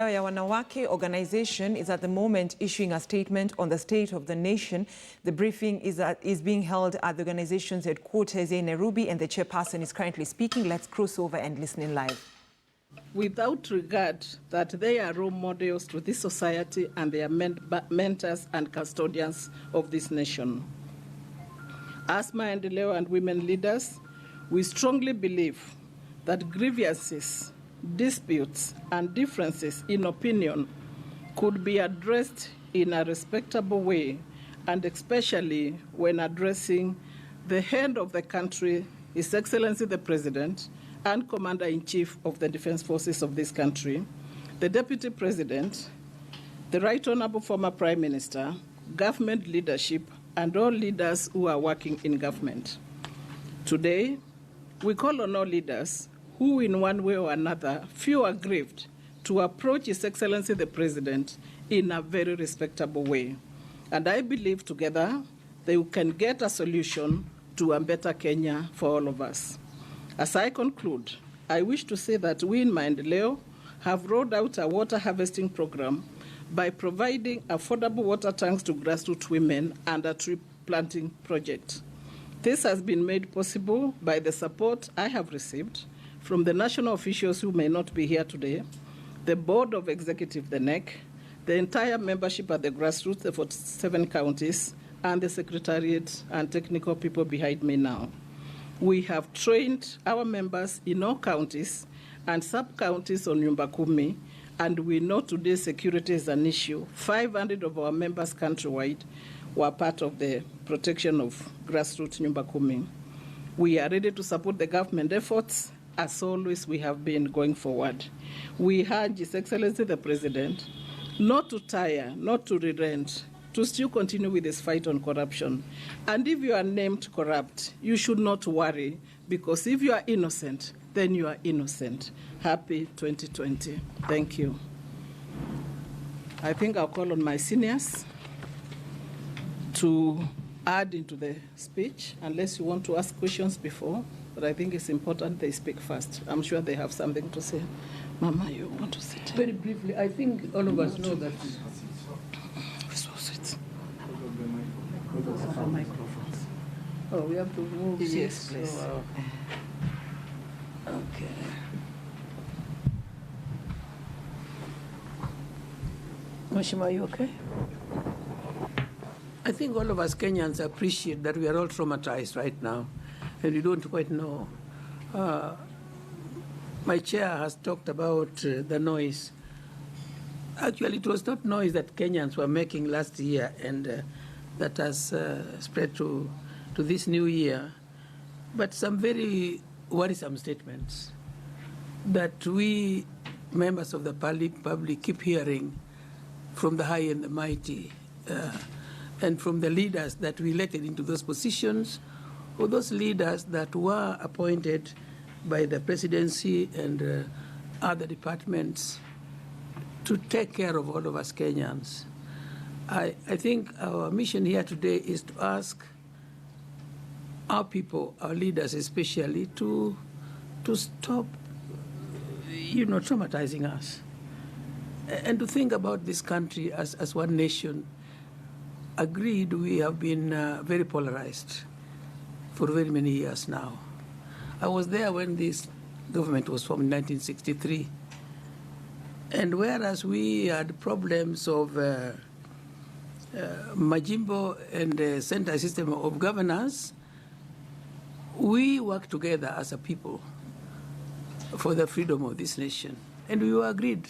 WANAWAKE organization is at the moment issuing a statement on the state of the nation. The briefing is being held at the organization's headquarters in Nairobi, and the chairperson is currently speaking. Let's cross over and listen in live. Without regard that they are role models to this society and they are mentors and custodians of this nation. As Maendeleo and women leaders, we strongly believe that grievances, disputes, and differences in opinion could be addressed in a respectable way, and especially when addressing the head of the country, His Excellency the President, and Commander-in-Chief of the Defense Forces of this country, the Deputy President, the Right Honorable former Prime Minister, government leadership, and all leaders who are working in government. Today, we call on all leaders who in one way or another feel aggrieved to approach His Excellency the President in a very respectable way. And I believe together they can get a solution to a better Kenya for all of us. As I conclude, I wish to say that we in Maendeleo have rolled out a water harvesting program by providing affordable water tanks to grassroots women and a tree planting project. This has been made possible by the support I have received from the national officials who may not be here today, the Board of Executive, the NEC, the entire membership at the grassroots, the 47 counties, and the Secretariat and technical people behind me now. We have trained our members in all counties and sub-counties on Nyumba Kumi, and we know today security is an issue. 500 of our members countrywide were part of the protection of grassroots Nyumba Kumi. We are ready to support the government efforts. As always, we have been going forward. We urge His Excellency the President not to tire, not to relent, to still continue with this fight on corruption. And if you are named corrupt, you should not worry, because if you are innocent, then you are innocent. Happy 2020. Thank you. I think I'll call on my seniors to add into the speech, unless you want to ask questions before. But I think it's important they speak first. I'm sure they have something to say. Mama, you want to sit? Very briefly, I think all of us know that. Oh, we have to move. Yes, please. So, okay. Mheshimiwa, are you okay? I think all of us Kenyans appreciate that we are all traumatized right now, and we don't quite know. My chair has talked about the noise. Actually, it was not noise that Kenyans were making last year, and that has spread to this new year, but some very worrisome statements that we, members of the public, keep hearing from the high and the mighty, and from the leaders that we elected into those positions, or those leaders that were appointed by the presidency and other departments to take care of all of us Kenyans. I think our mission here today is to ask our people, our leaders especially, to stop, traumatizing us, and to think about this country as one nation. Agreed, we have been very polarized for very many years now. I was there when this government was formed in 1963, and whereas we had problems of Majimbo and the central system of governance, we work together as a people for the freedom of this nation. And we were agreed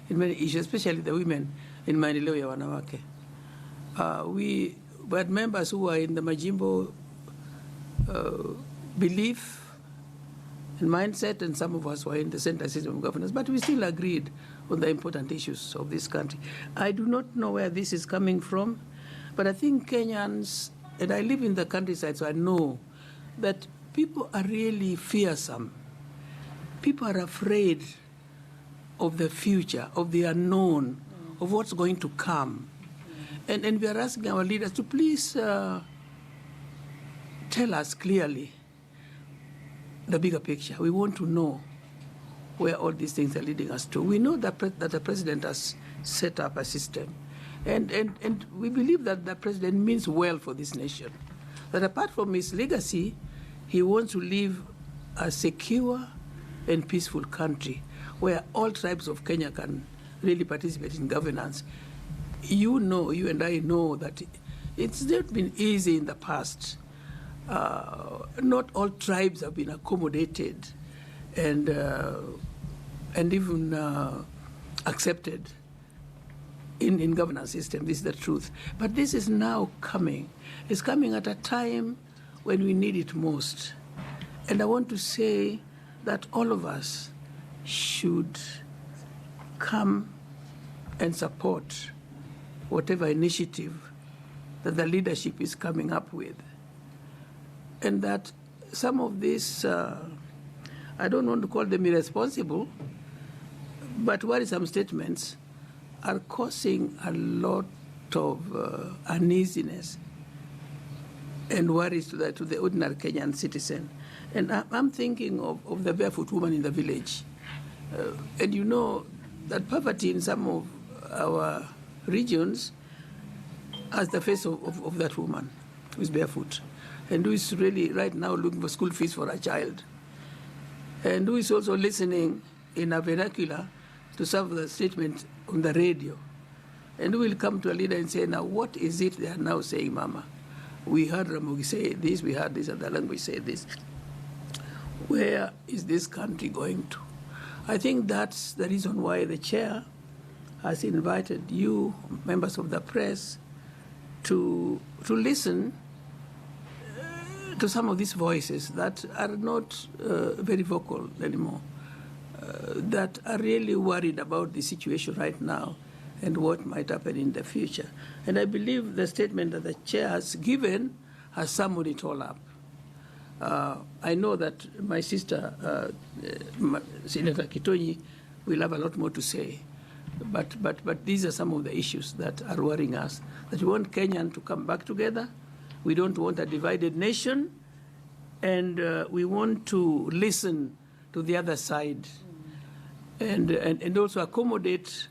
in many issues, especially the women in Maendeleo WANAWAKE. We had members who were in the Majimbo belief and mindset, and some of us were in the central system of governance, but we still agreed on the important issues of this country. I do not know where this is coming from, but I think Kenyans, and I live in the countryside, so I know that people are really fearsome. People are afraid of the future, of the unknown, of what's going to come. And we are asking our leaders to please tell us clearly the bigger picture. We want to know where all these things are leading us to. We know that the president has set up a system, and we believe that the president means well for this nation. That apart from his legacy, he wants to leave a secure and peaceful country where all tribes of Kenya can really participate in governance. You and I know that it's not been easy in the past. Not all tribes have been accommodated and even accepted in governance system. This is the truth. But this is now coming. It's coming at a time when we need it most. And I want to say that all of us should come and support whatever initiative that the leadership is coming up with. And that some of these, I don't want to call them irresponsible, but worrisome statements are causing a lot of uneasiness and worries to the ordinary Kenyan citizen. And I'm thinking of the barefoot woman in the village. And you know that poverty in some of our regions has the face of that woman who is barefoot and who is really right now looking for school fees for her child, and who is also listening in a vernacular to some of the statement on the radio, and who will come to a leader and say, now what is it they are now saying, Mama? We heard Ramogi say this, we heard this, and the language say this. Where is this country going to? I think that's the reason why the chair has invited you, members of the press, to listen to some of these voices that are not very vocal anymore, that are really worried about the situation right now and what might happen in the future. And I believe the statement that the chair has given has summed it all up. I know that my sister, Senator Kitonyi, will have a lot more to say. But these are some of the issues that are worrying us. That we want Kenyan to come back together. We don't want a divided nation. And we want to listen to the other side and also accommodate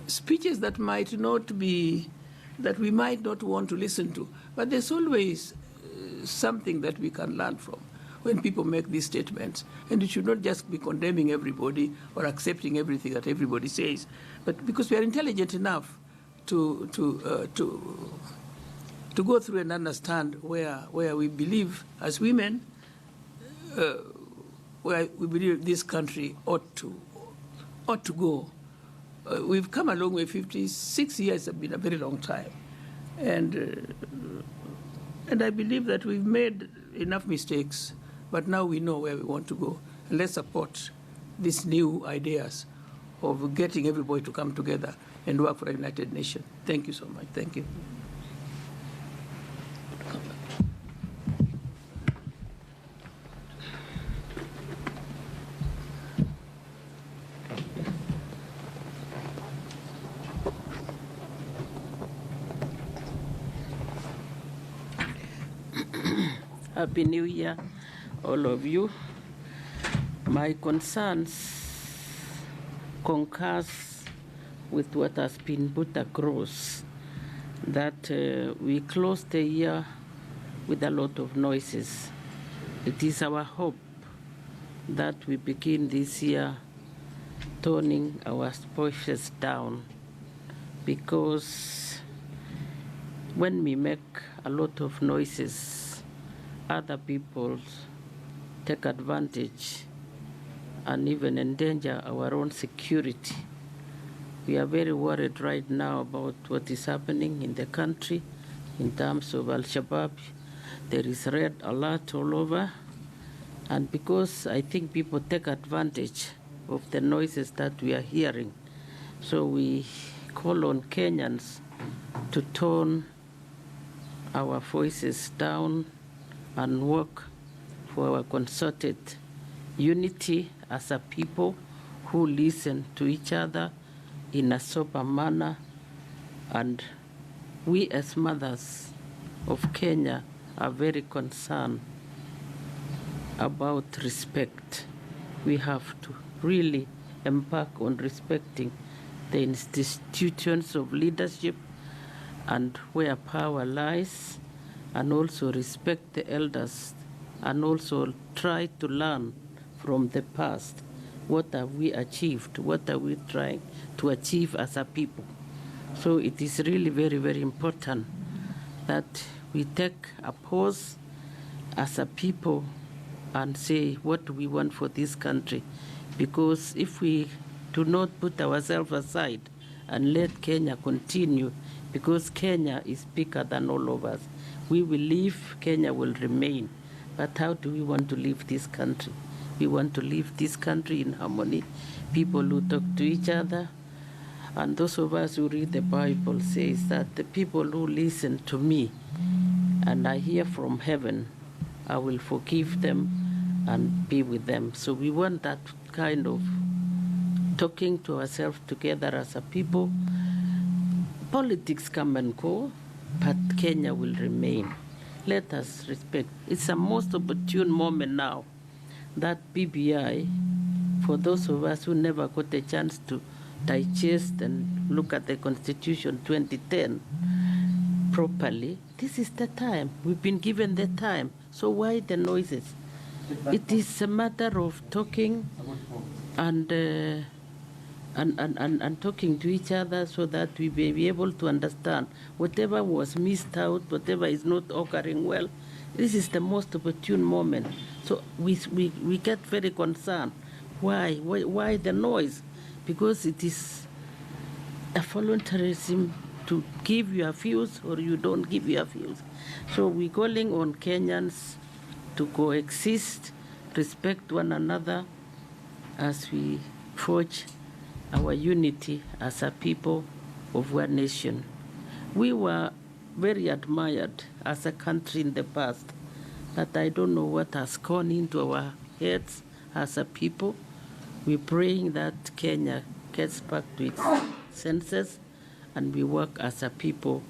speeches that might not be, that we might not want to listen to. But there's always something that we can learn from when people make these statements. And we should not just be condemning everybody or accepting everything that everybody says, but because we are intelligent enough to go through and understand where we believe as women, where we believe this country ought to go. We've come a long way. 56 years have been a very long time. And I believe that we've made enough mistakes, but now we know where we want to go. And let's support these new ideas of getting everybody to come together and work for a united nation. Thank you so much. Thank you. Happy New Year, all of you. My concerns concurs with what has been put across, that we closed the year with a lot of noises. It is our hope that we begin this year toning our voices down, because when we make a lot of noises, other people take advantage and even endanger our own security. We are very worried right now about what is happening in the country in terms of Al-Shabaab. There is red alert all over. And because I think people take advantage of the noises that we are hearing, so we call on Kenyans to tone our voices down and work for our concerted unity as a people who listen to each other in a sober manner. And we as mothers of Kenya are very concerned about respect. We have to really embark on respecting the institutions of leadership and where power lies, and also respect the elders, and also try to learn from the past. What have we achieved? What are we trying to achieve as a people? So it is really very, very important that we take a pause as a people and say what we want for this country. Because if we do not put ourselves aside and let Kenya continue, because Kenya is bigger than all of us, we will leave, Kenya will remain. But how do we want to leave this country? We want to leave this country in harmony, people who talk to each other. And those of us who read the Bible says that the people who listen to me and I hear from heaven, I will forgive them and be with them. So we want that kind of talking to ourselves together as a people. Politics come and go, but Kenya will remain. Let us respect. It's a most opportune moment now that BBI, for those of us who never got a chance to digest and look at the Constitution 2010 properly, this is the time. We've been given the time. So why the noises? It is a matter of talking and talking to each other so that we may be able to understand whatever was missed out, whatever is not occurring well. This is the most opportune moment. So we get very concerned. Why the noise? Because it is a voluntarism to give your views or you don't give your views. So we're calling on Kenyans to coexist, respect one another as we forge our unity as a people of one nation. We were very admired as a country in the past, but I don't know what has gone into our heads as a people. We're praying that Kenya gets back to its senses and we work as a people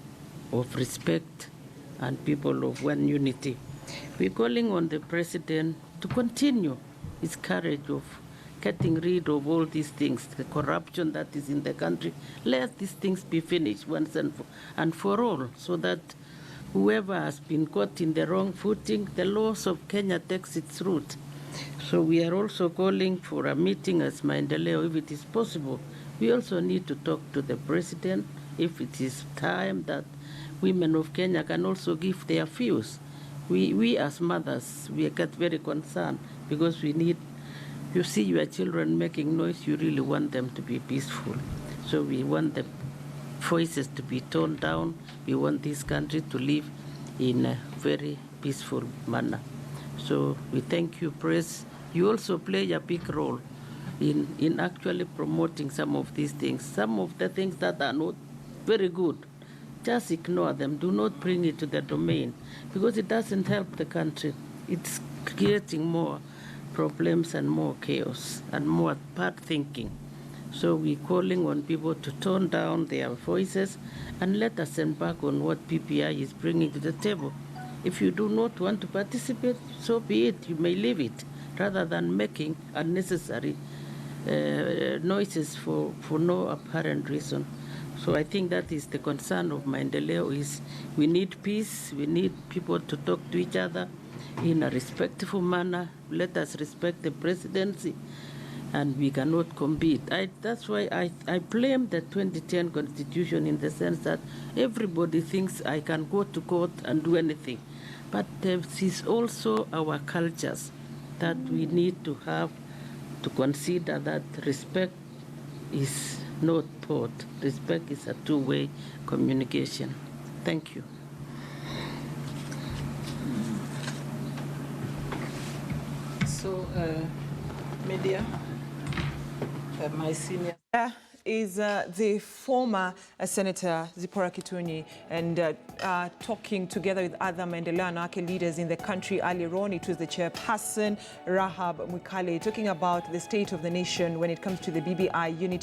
of respect and people of one unity. We're calling on the president to continue his courage of getting rid of all these things, the corruption that is in the country. Let these things be finished once and for all, so that whoever has been caught in the wrong footing, the laws of Kenya takes its route. So we are also calling for a meeting as Maendeleo, if it is possible. We also need to talk to the president if it is time that women of Kenya can also give their views. We as mothers, we get very concerned because we need, you see your children making noise, you really want them to be peaceful. So we want the voices to be toned down. We want this country to live in a very peaceful manner. So we thank you, Press. You also play a big role in actually promoting some of these things. Some of the things that are not very good, just ignore them. Do not bring it to the domain because it doesn't help the country. It's creating more problems and more chaos and more bad thinking. So we're calling on people to tone down their voices and let us embark on what PPI is bringing to the table. If you do not want to participate, so be it. You may leave it, rather than making unnecessary noises for no apparent reason. So I think that is the concern of Maendeleo, is we need peace, we need people to talk to each other in a respectful manner. Let us respect the presidency, and we cannot compete. That's why I blame the 2010 Constitution in the sense that everybody thinks I can go to court and do anything. But this is also our cultures that we need to have to consider that respect is not taught. Respect is a two-way communication. Thank you. So, media, my senior. Is the former Senator Zipporah Kitunyi, and talking together with other Maendeleo and WANAWAKE leaders in the country earlier on. It was the chairperson, Rahab Mwikale, talking about the state of the nation when it comes to the BBI unity.